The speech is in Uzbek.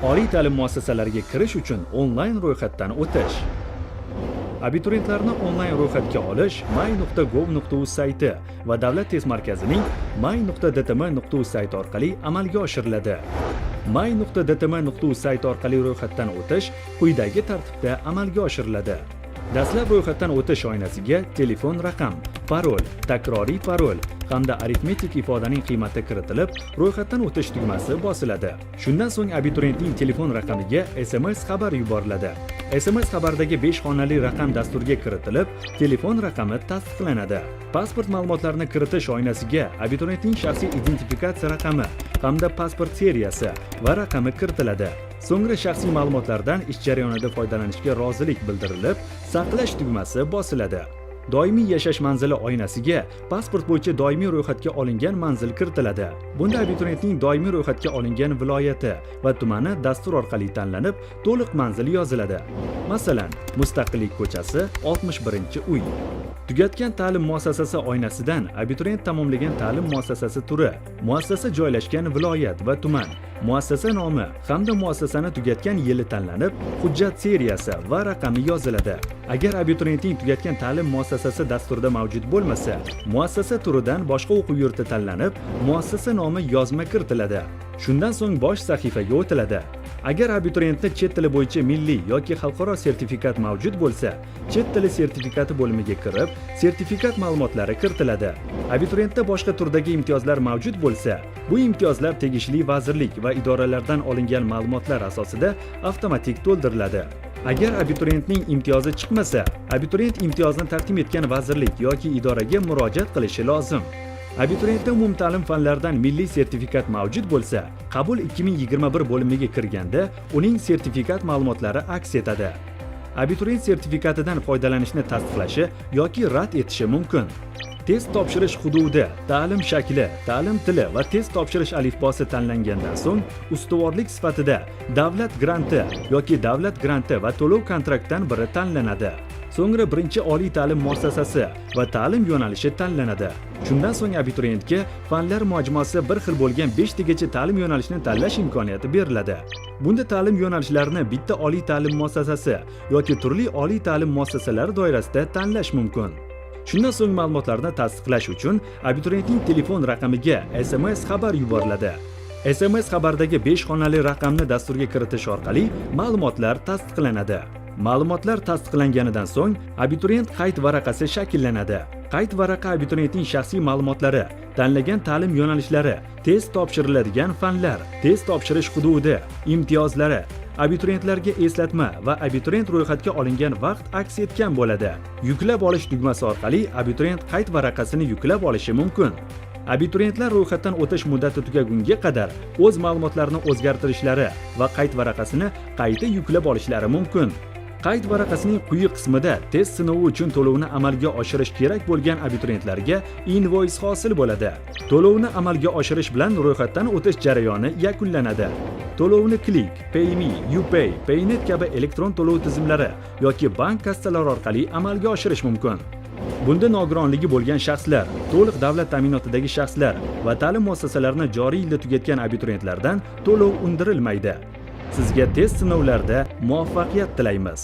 Oliy ta'lim muassasalariga kirish uchun onlayn ro'yxatdan o'tish. Abituriyentlarni onlayn ro'yxatga olish may.gov.uz sayti va Davlat test markazining may.dtm.uz sayti orqali amalga oshiriladi. may.dtm.uz sayti orqali ro'yxatdan o'tish quyidagi tartibda amalga oshiriladi. Dastlab ro'yxatdan o'tish oynasiga telefon raqam, parol, takroriy parol hamda aritmetik ifodaning qiymati kiritilib, ro'yxatdan o'tish tugmasi bosiladi. Shundan so'ng abituriyentning telefon raqamiga SMS xabar yuboriladi. SMS xabardagi 5 xonali raqam dasturga kiritilib, telefon raqami tasdiqlanadi. Pasport ma'lumotlarini kiritish oynasiga abituriyentning shaxsiy identifikatsiya raqami hamda pasport seriyasi va raqami kiritiladi. So'ngra shaxsiy ma'lumotlardan ish jarayonida foydalanishga rozilik bildirilib, saqlash tugmasi bosiladi. Doimiy yashash manzili oynasiga pasport bo'yicha doimiy ro'yxatga olingan manzil kiritiladi. Bunda abituriyentning doimiy ro'yxatga olingan viloyati va tumani dastur orqali tanlanib, to'liq manzil yoziladi. Masalan, Mustaqillik ko'chasi 61-uy. Tugatgan ta'lim muassasasi oynasidan abituriyent tamomlagan ta'lim muassasasi turi, muassasa joylashgan viloyat va tuman, muassasa nomi hamda muassasani tugatgan yili tanlanib, hujjat seriyasi va raqami yoziladi. Agar abituriyentning tugatgan ta'lim muassasasi dasturda mavjud bo'lmasa, muassasa turidan boshqa o'quv yurti tanlanib, muassasa nomi yozma kiritiladi. Shundan so'ng bosh sahifaga o'tiladi. Agar abituriyentni chet tili bo'yicha milliy yoki xalqaro sertifikat mavjud bo'lsa, chet tili sertifikati bo'limiga kirib, sertifikat ma'lumotlari kiritiladi. Abituriyentda boshqa turdagi imtiyozlar mavjud bo'lsa, bu imtiyozlar tegishli vazirlik va idoralardan olingan ma'lumotlar asosida avtomatik to'ldiriladi. Agar abituriyentning imtiyozi chiqmasa, abituriyent imtiyozni taqdim etgan vazirlik yoki idoraga murojaat qilishi lozim. Abituriyentda umumta'lim fanlaridan milliy sertifikat mavjud bo'lsa, qabul 2021 bo'limiga kirganda uning sertifikat ma'lumotlari aks etadi. Abituriyent sertifikatidan foydalanishni tasdiqlashi yoki rad etishi mumkin. Test topshirish hududi, ta'lim shakli, ta'lim tili va test topshirish alifbosi tanlangandan so'ng ustuvorlik sifatida davlat granti yoki davlat granti va to'lov kontraktdan biri tanlanadi. So'ngra birinchi oliy ta'lim muassasasi va ta'lim yo'nalishi tanlanadi. Shundan so'ng abituriyentga fanlar majmuasi bir xil bo'lgan 5 tagacha ta'lim yo'nalishini tanlash imkoniyati beriladi. Bunda ta'lim yo'nalishlarini bitta oliy ta'lim muassasasi yoki turli oliy ta'lim muassasalari doirasida tanlash mumkin. Shundan so'ng ma'lumotlarni tasdiqlash uchun abituriyentning telefon raqamiga SMS xabar yuboriladi. SMS xabardagi 5 xonali raqamni dasturga kiritish orqali ma'lumotlar tasdiqlanadi. Ma'lumotlar tasdiqlanganidan so'ng abituriyent qayd varaqasi shakllanadi. Qayd varaqa abituriyentning shaxsiy ma'lumotlari, tanlagan ta'lim yo'nalishlari, test topshiriladigan fanlar, test topshirish hududi, imtiyozlari, abituriyentlarga eslatma va abituriyent ro'yxatga olingan vaqt aks etgan bo'ladi. Yuklab olish tugmasi orqali abituriyent qayd varaqasini yuklab olishi mumkin. Abituriyentlar ro'yxatdan o'tish muddati tugagunga qadar o'z ma'lumotlarini o'zgartirishlari va qayd varaqasini qayta yuklab olishlari mumkin. Qayd varaqasining quyi qismida test sinovi uchun to'lovni amalga oshirish kerak bo'lgan abituriyentlarga invoice hosil bo'ladi. To'lovni amalga oshirish bilan ro'yxatdan o'tish jarayoni yakunlanadi. To'lovni Click, PayMe, UPay, Paynet kabi elektron to'lov tizimlari yoki bank kassalari orqali amalga oshirish mumkin. Bunda nogironligi bo'lgan shaxslar, to'liq davlat ta'minotidagi shaxslar va ta'lim muassasalarini joriy yilda tugatgan abituriyentlardan to'lov undirilmaydi. Sizga test sinovlarida muvaffaqiyat tilaymiz.